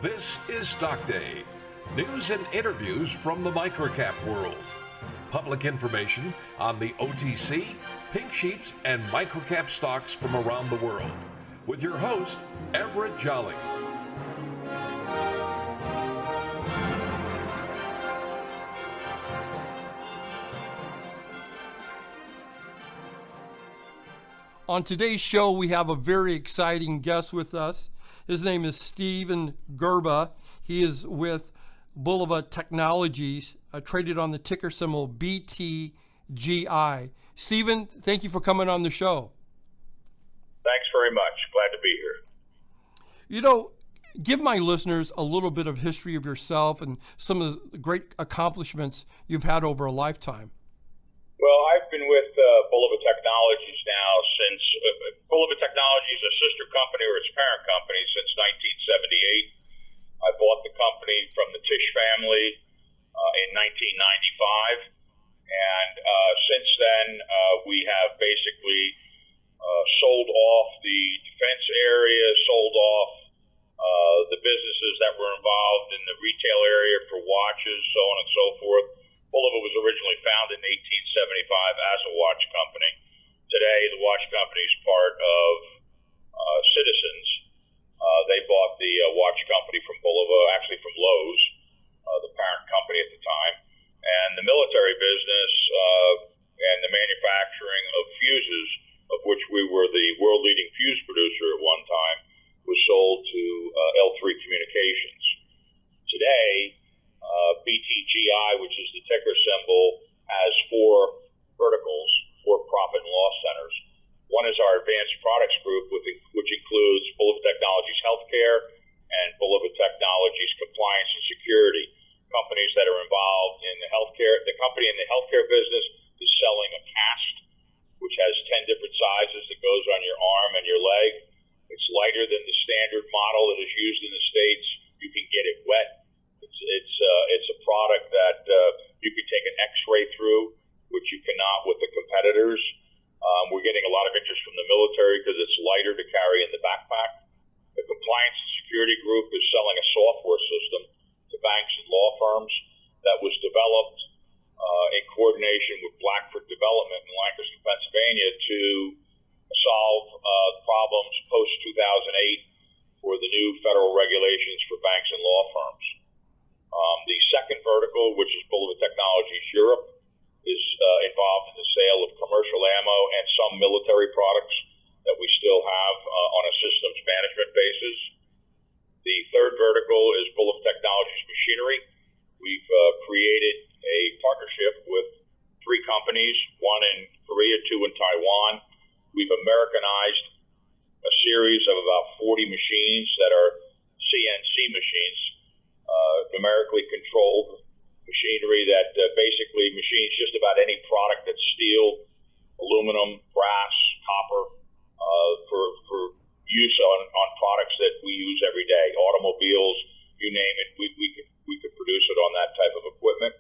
This is Stock Day. News and interviews from the microcap world. Public information on the OTC, pink sheets, and microcap stocks from around the world. With your host, Everett Jolly. On today's show, we have a very exciting guest with us. His name is Stephen Gurba. He is with Bulova Technologies, traded on the ticker symbol BTGI. Stephen, thank you for coming on the show. Thanks very much. Glad to be here. You know, give my listeners a little bit of history of yourself and some of the great accomplishments you've had over a lifetime. Well, I've been with Bulova Technologies now since Bulova Technologies is a sister company or its parent company since 1978. I bought the company from the Tisch family in 1995, and since then we have basically sold off the defense area, sold off the businesses that were involved in the retail area for watches, so on and so forth. Bulova was originally founded in 1875 as a watch company. Today, the watch company is part of Citizens. They bought the watch company from Bulova, actually from Lowe's, the parent company at the time. And the military business and the manufacturing of fuses, of which we were the world-leading fuse producer at one time, was sold to L3 Communications. Today, BTGI, which is the ticker symbol, has four verticals, four profit and loss centers. One is our Advanced Products Group, which includes Bulova Technologies Healthcare and Bulova Technologies Compliance and Security, companies that are involved in the healthcare. The company in the healthcare business is selling a cast, which has 10 different sizes that goes on your arm and your leg. It's lighter than the standard model that is used in the States. You can get it wet. It's a product that you can take an X-ray through, which you cannot with the competitors. We're getting a lot of interest from the military because it's lighter to carry in the backpack. The Compliance and Security Group is selling a software system to banks and law firms that was developed in coordination with Blackford Development in Lancaster, Pennsylvania, to solve problems post-2008 for the new federal regulations for banks and law firms. The second vertical, which is Bulova Technologies Europe, is involved in the sale of commercial ammo and some military products that we still have on a systems management basis. The third vertical is Bulova Technologies Machinery. We've created a partnership with three companies, one in Korea, two in Taiwan. We've Americanized a series of about 40 machines that are CNC machines, numerically controlled machinery that basically machines just about any product that's steel, aluminum, brass, copper, for use on products that we use every day, automobiles, you name it, we could produce it on that type of equipment.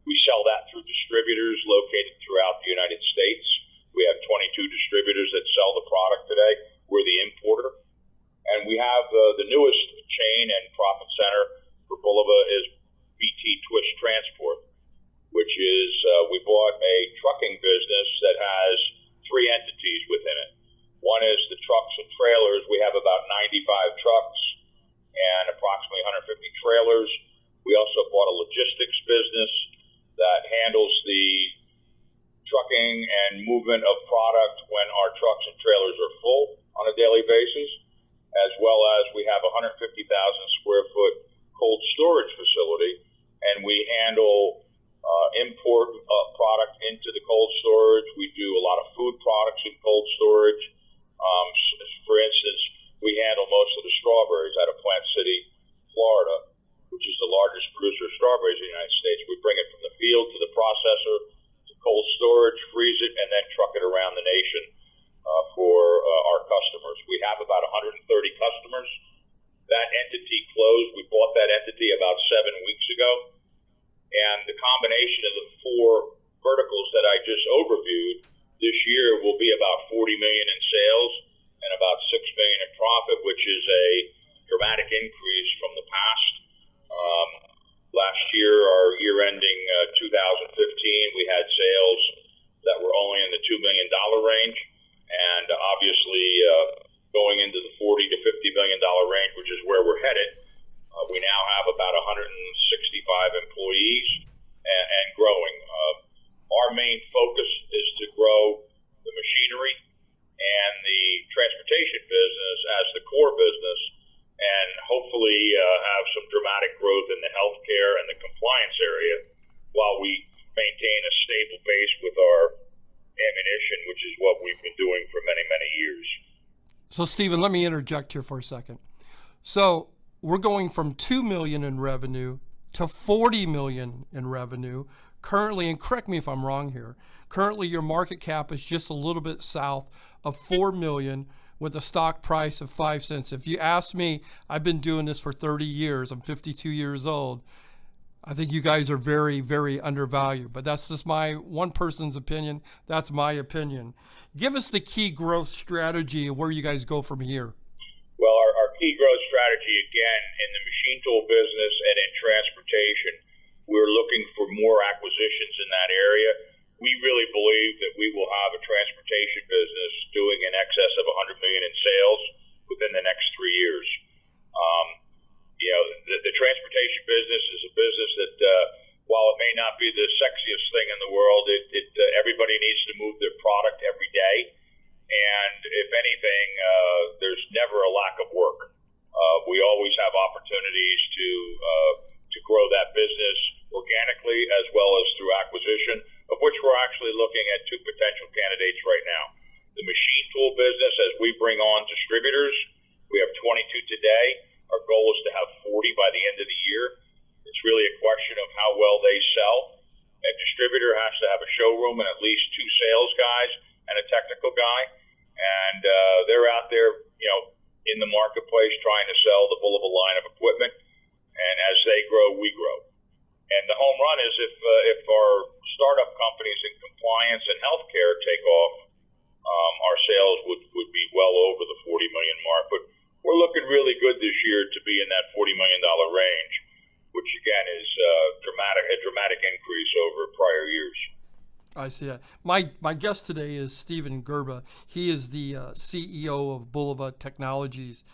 We sell that through distributors located throughout the United States. We have 22 distributors that sell the product today. We're the importer. And we have the newest chain and profit center for Bulova is BT Twist Transport, which is we bought a trucking business that has three entities within it. One is the trucks and trailers. We have about 95 trucks and approximately 150 trailers. We also bought a logistics business that handles the trucking and movement of product when our trucks and trailers are full on a daily basis, as well as we have a 150,000 square foot cold storage facility, and we handle import product into the cold storage. We do a lot of food products in cold storage. For instance, we handle most of the strawberries out of Plant City, Florida, which is the largest producer of strawberries in the United States. We bring it from the field to the processor to cold storage, freeze it, and then truck it around the nation for our customers. We have about 130 customers. That entity closed. We bought that entity about 7 weeks ago. And the combination of the four verticals that I just overviewed this year will be about $40 million in sales and about $6 million in profit, which is a dramatic increase from the past. So, Stephen, let me interject here for a second. So, we're going from $2 million in revenue to $40 million in revenue currently, and correct me if I'm wrong here. Currently, your market cap is just a little bit south of $4 million with a stock price of 5 cents. If you ask me, I've been doing this for 30 years. I'm 52 years old. I think you guys are very, very undervalued, but that's just my one person's opinion. That's my opinion. Give us the key growth strategy and where you guys go from here. Well, our key growth strategy, again, in the machine tool business and in transportation, we're looking for more acquisitions in that area. We really believe that we will have a transportation business doing in excess of $100 million in sales within the next 3 years. The transportation business is a business that, while it may not be the sexiest thing in the world, everybody needs to move their product every day. And if anything, there's never a lack of work. We always have opportunities to grow that business organically as well as through acquisition, of which we're actually looking at 2 potential candidates right now. The machine tool business, as we bring on distributors, we have 22 today. Our goal is to have 40 by the end of the year. It's really a question of how well they sell. A distributor has to have a showroom and at least 2 sales guys and a technical guy. And they're out there, in the marketplace trying to sell the Bulova line of equipment. And as they grow, we grow. And the home run is if our startup companies in compliance and healthcare take off, our sales would be well over the 40 million mark. But we're looking really good this year to be in that $40 million range, which again is a dramatic increase over prior years. I see that. My guest today is Stephen Gurba. He is the CEO of Bulova Technologies.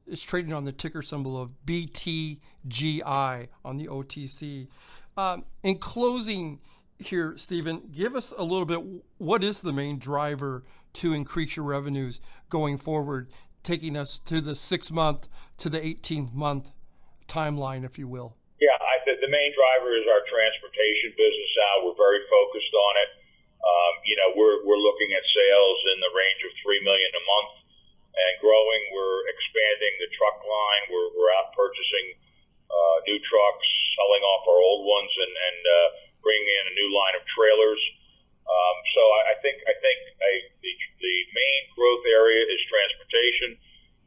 It's trading on the ticker symbol of BTGI on the OTC. In closing here, Stephen, give us a little bit, what is the main driver to increase your revenues going forward, taking us to the 6-month to the 18th month timeline, if you will? Yeah, the main driver is our transportation business now. We're very focused on it. We're looking at sales in the range of $3 million a month and growing. We're expanding the truck line. We're out purchasing new trucks, selling off our old ones, and bringing in a new line of trailers. So I think the main growth area is transportation,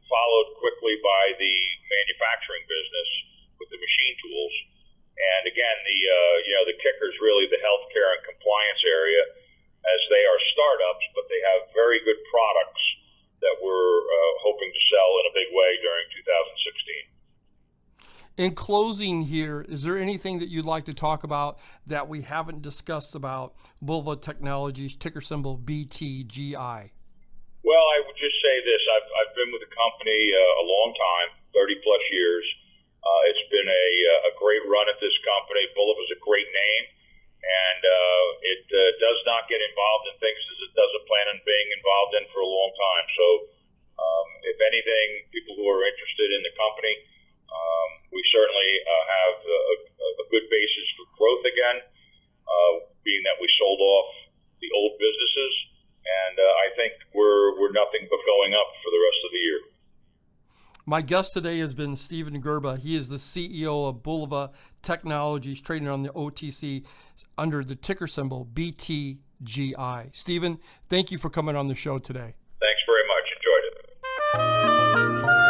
followed quickly by the manufacturing business with the machine tools. And again, the kicker is really the healthcare and compliance area, as they are startups, but they have very good products that we're hoping to sell in a big way during 2016. In closing here, is there anything that you'd like to talk about that we haven't discussed about Bulova Technologies, ticker symbol BTGI? Well, I would just say this. I've been with the company a long time, 30 plus years. It's been a great run at this company. Bulova is a great name, and it does not get involved in things that it doesn't plan on being involved in for a long time. So if anything, people who are interested in the company, we certainly have a good basis for growth again, being that we sold off the old businesses, and I think we're nothing but going up for the rest of the year. My guest today has been Stephen Gurba. He is the CEO of Bulova Technologies, trading on the OTC under the ticker symbol BTGI. Stephen, thank you for coming on the show today. Thanks very much. Enjoyed it.